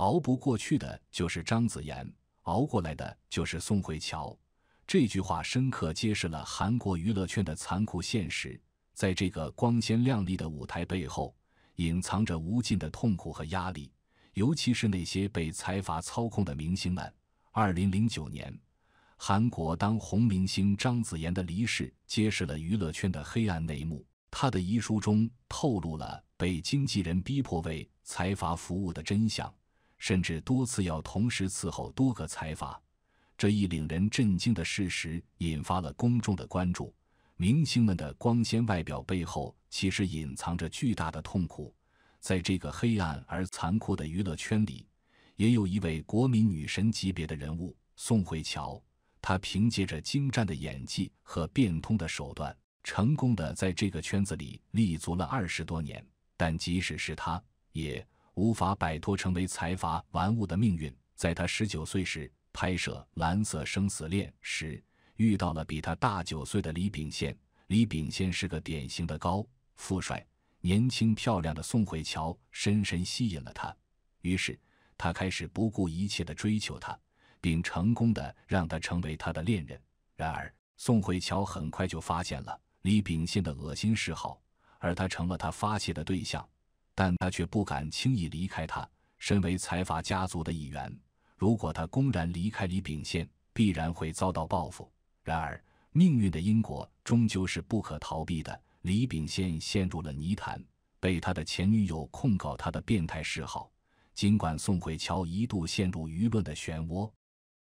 熬不过去的就是张子妍，熬过来的就是宋慧乔。这句话深刻揭示了韩国娱乐圈的残酷现实，在这个光鲜亮丽的舞台背后，隐藏着无尽的痛苦和压力，尤其是那些被财阀操控的明星们。2009年，韩国当红明星张子妍的离世揭示了娱乐圈的黑暗内幕。她的遗书中透露了被经纪人逼迫为财阀服务的真相，甚至多次要同时伺候多个财阀。这一令人震惊的事实引发了公众的关注，明星们的光鲜外表背后其实隐藏着巨大的痛苦。在这个黑暗而残酷的娱乐圈里，也有一位国民女神级别的人物宋慧乔，她凭借着精湛的演技和变通的手段，成功的在这个圈子里立足了20多年。但即使是她，也无法摆脱成为财阀玩物的命运。在她19岁时拍摄《蓝色生死恋》时，遇到了比她大9岁的李秉宪。李秉宪是个典型的高富帅、年轻漂亮的宋慧乔深深吸引了他，于是他开始不顾一切地追求她，并成功地让她成为他的恋人。然而，宋慧乔很快就发现了李秉宪的恶心嗜好，而他成了他发泄的对象，但他却不敢轻易离开他。身为财阀家族的一员，如果他公然离开李秉宪，必然会遭到报复。然而，命运的因果终究是不可逃避的。李秉宪陷入了泥潭，被他的前女友控告他的变态嗜好。尽管宋慧乔一度陷入舆论的漩涡，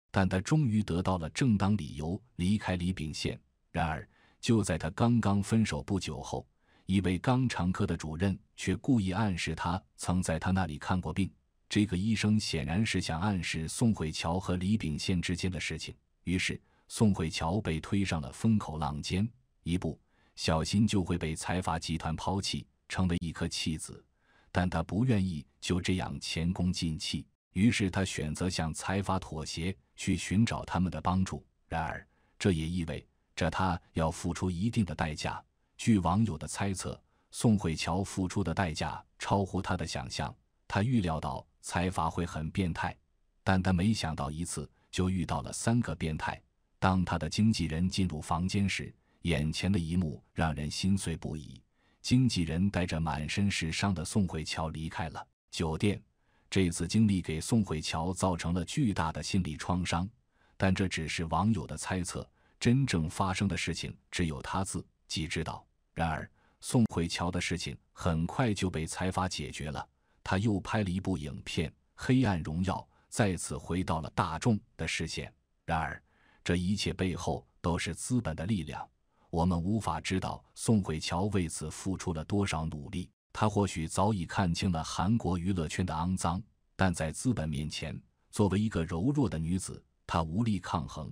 但他终于得到了正当理由离开李秉宪。然而，就在他刚刚分手不久后，一位肛肠科的主任却故意暗示他曾在他那里看过病。这个医生显然是想暗示宋慧乔和李秉宪之间的事情，于是宋慧乔被推上了风口浪尖，一不小心就会被财阀集团抛弃，成为一颗弃子。但他不愿意就这样前功尽弃，于是他选择向财阀妥协，去寻找他们的帮助。然而，这也意味着他要付出一定的代价。据网友的猜测，宋慧乔付出的代价超乎他的想象。他预料到财阀会很变态，但他没想到一次就遇到了3个变态。当他的经纪人进入房间时，眼前的一幕让人心碎不已。经纪人带着满身是伤的宋慧乔离开了酒店。这次经历给宋慧乔造成了巨大的心理创伤，但这只是网友的猜测，真正发生的事情只有他自己知道。然而，宋慧乔的事情很快就被财阀解决了。他又拍了一部影片《黑暗荣耀》，再次回到了大众的视线。然而，这一切背后都是资本的力量。我们无法知道宋慧乔为此付出了多少努力，她或许早已看清了韩国娱乐圈的肮脏，但在资本面前，作为一个柔弱的女子，她无力抗衡。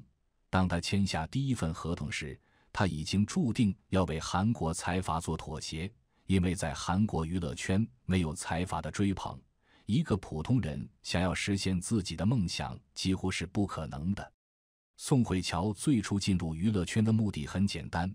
当她签下第一份合同时，她已经注定要为韩国财阀做妥协，因为在韩国娱乐圈没有财阀的追捧，一个普通人想要实现自己的梦想几乎是不可能的。宋慧乔最初进入娱乐圈的目的很简单，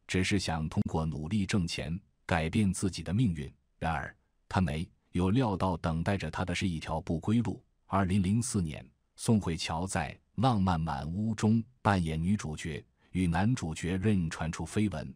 只是想通过努力挣钱改变自己的命运。然而，她没有料到等待着她的是一条不归路。2004年，宋慧乔在《浪漫满屋》中扮演女主角，与男主角任传出绯闻。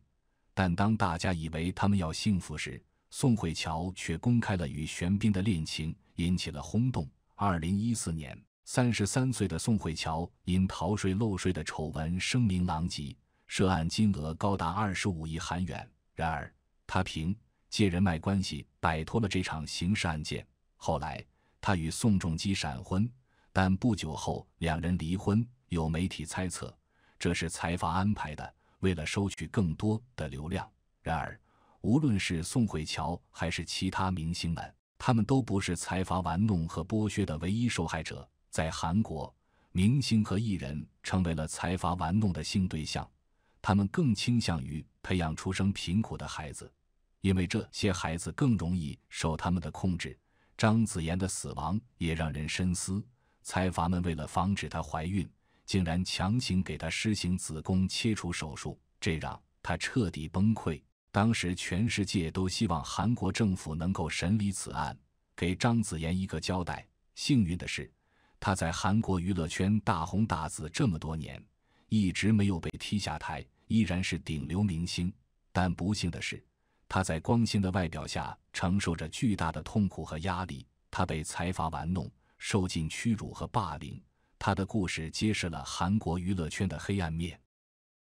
但当大家以为他们要幸福时，宋慧乔却公开了与玄彬的恋情，引起了轰动。2014年，33岁的宋慧乔因逃税漏税的丑闻声名狼藉，涉案金额高达25亿韩元。然而，她凭借人脉关系摆脱了这场刑事案件。后来，她与宋仲基闪婚，但不久后两人离婚。有媒体猜测，这是财阀安排的，为了收取更多的流量。然而，无论是宋慧乔还是其他明星们，他们都不是财阀玩弄和剥削的唯一受害者。在韩国，明星和艺人成为了财阀玩弄的性对象，他们更倾向于培养出生贫苦的孩子，因为这些孩子更容易受他们的控制。张子妍的死亡也让人深思，财阀们为了防止她怀孕，竟然强行给她施行子宫切除手术，这让她彻底崩溃。当时全世界都希望韩国政府能够审理此案，给张子妍一个交代，幸运的是，他在韩国娱乐圈大红大紫这么多年，一直没有被踢下台，依然是顶流明星。但不幸的是，他在光鲜的外表下承受着巨大的痛苦和压力，他被财阀玩弄，受尽屈辱和霸凌。他的故事揭示了韩国娱乐圈的黑暗面，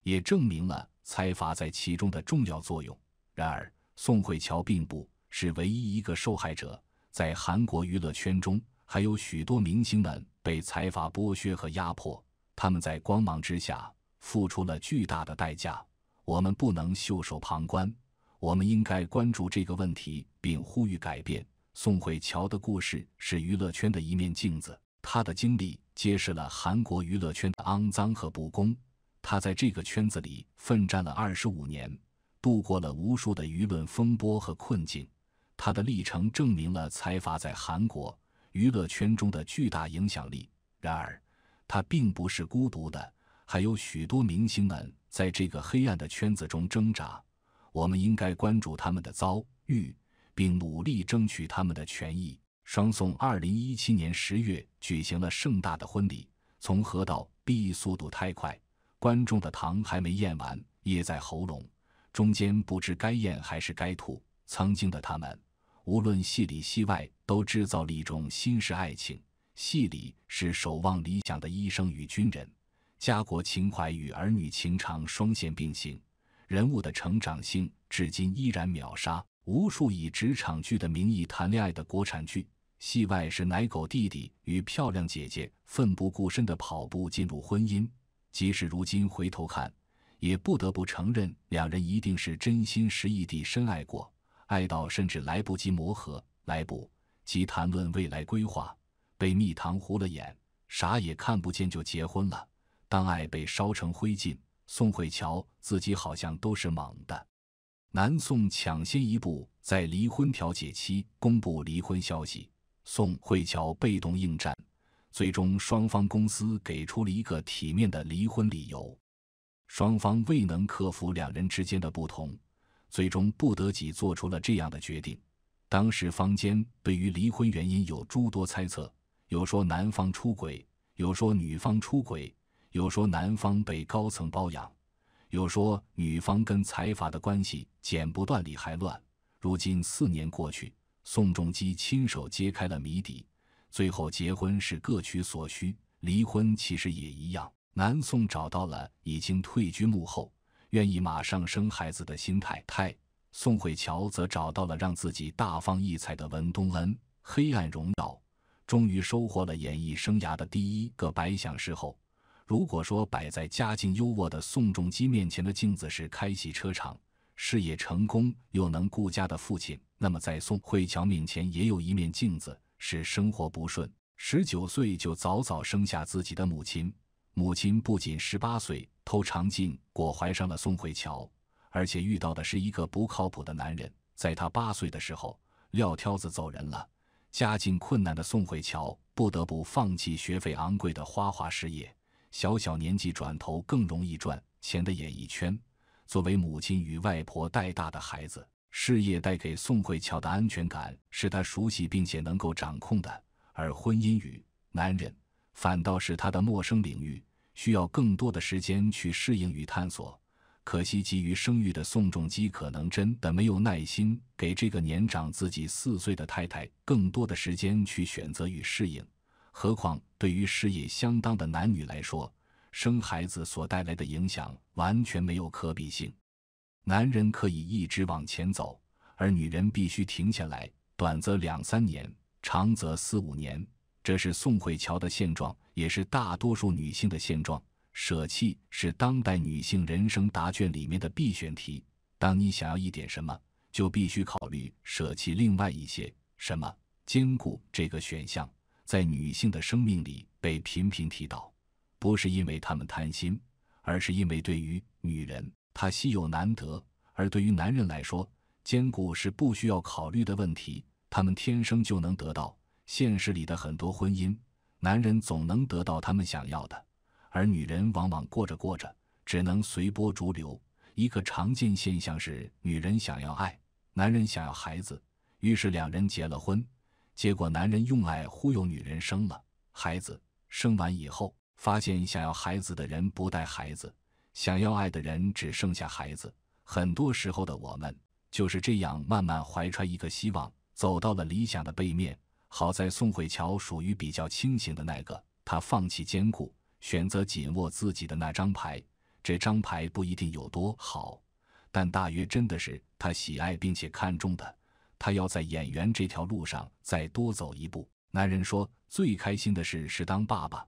也证明了财阀在其中的重要作用。然而，宋慧乔并不是唯一一个受害者，在韩国娱乐圈中，还有许多明星们被财阀剥削和压迫，他们在光芒之下付出了巨大的代价。我们不能袖手旁观，我们应该关注这个问题，并呼吁改变。宋慧乔的故事是娱乐圈的一面镜子，她的经历揭示了韩国娱乐圈的肮脏和不公。她在这个圈子里奋战了25年，度过了无数的舆论风波和困境。她的历程证明了财阀在韩国娱乐圈中的巨大影响力。然而，她并不是孤独的，还有许多明星们在这个黑暗的圈子中挣扎。我们应该关注他们的遭遇，并努力争取他们的权益。双宋2017年10月举行了盛大的婚礼，从合到毕速度太快，观众的糖还没咽完，噎在喉咙，中间不知该咽还是该吐。曾经的他们，无论戏里戏外，都制造了一种新式爱情。戏里是守望理想的医生与军人，家国情怀与儿女情长双线并行，人物的成长性至今依然秒杀无数以职场剧的名义谈恋爱的国产剧。戏外是奶狗弟弟与漂亮姐姐奋不顾身地跑步进入婚姻，即使如今回头看，也不得不承认两人一定是真心实意地深爱过，爱到甚至来不及磨合，来不及谈论未来规划，被蜜糖糊了眼，啥也看不见就结婚了。当爱被烧成灰烬，宋慧乔自己好像都是猛的。南宋抢先一步在离婚调解期公布离婚消息，宋慧乔被动应战，最终双方公司给出了一个体面的离婚理由。双方未能克服两人之间的不同，最终不得已做出了这样的决定。当时坊间对于离婚原因有诸多猜测，有说男方出轨，有说女方出轨，有说男方被高层包养，有说女方跟财阀的关系剪不断理还乱。如今4年过去，宋仲基亲手揭开了谜底，最后结婚是各取所需，离婚其实也一样。南宋找到了已经退居幕后，愿意马上生孩子的心态，宋慧乔则找到了让自己大放异彩的文东恩。黑暗荣耀终于收获了演艺生涯的第一个百想事后。如果说摆在家境优渥的宋仲基面前的镜子是开洗车场、事业成功又能顾家的父亲，那么在宋慧乔面前也有一面镜子，是生活不顺。19岁就早早生下自己的母亲，母亲不仅18岁偷肠镜果怀上了宋慧乔，而且遇到的是一个不靠谱的男人。在他8岁的时候，撂挑子走人了。家境困难的宋慧乔不得不放弃学费昂贵的花滑事业，小年纪转投更容易赚钱的演艺圈。作为母亲与外婆带大的孩子，事业带给宋慧乔的安全感是她熟悉并且能够掌控的，而婚姻与男人反倒是她的陌生领域，需要更多的时间去适应与探索。可惜急于生育的宋仲基可能真的没有耐心给这个年长自己4岁的太太更多的时间去选择与适应。何况对于事业相当的男女来说，生孩子所带来的影响完全没有可比性。男人可以一直往前走，而女人必须停下来，短则2-3年，长则4-5年。这是宋慧乔的现状，也是大多数女性的现状。舍弃是当代女性人生答卷里面的必选题，当你想要一点什么，就必须考虑舍弃另外一些什么。兼顾这个选项在女性的生命里被频频提到，不是因为她们贪心，而是因为对于女人她稀有难得，而对于男人来说，兼顾是不需要考虑的问题，他们天生就能得到。现实里的很多婚姻，男人总能得到他们想要的，而女人往往过着过着只能随波逐流。一个常见现象是，女人想要爱，男人想要孩子，于是两人结了婚，结果男人用爱忽悠女人生了孩子，生完以后发现想要孩子的人不带孩子，想要爱的人只剩下孩子。很多时候的我们就是这样慢慢怀揣一个希望，走到了理想的背面。好在宋慧乔属于比较清醒的那个，她放弃坚固，选择紧握自己的那张牌。这张牌不一定有多好，但大约真的是她喜爱并且看重的。她要在演员这条路上再多走一步。男人说最开心的事是当爸爸，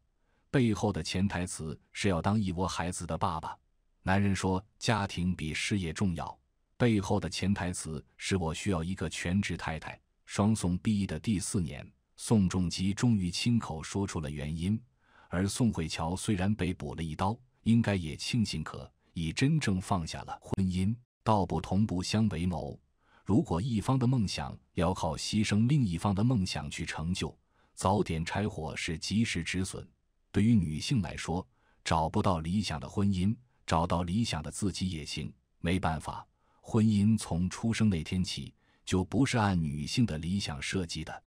背后的潜台词是要当一窝孩子的爸爸。男人说家庭比事业重要，背后的潜台词是我需要一个全职太太。双宋毕业的第4年，宋仲基终于亲口说出了原因，而宋慧乔虽然被补了一刀，应该也庆幸已真正放下了婚姻。道不同不相为谋，如果一方的梦想要靠牺牲另一方的梦想去成就，早点拆伙是及时止损。对于女性来说，找不到理想的婚姻，找到理想的自己也行。没办法，婚姻从出生那天起就不是按女性的理想设计的。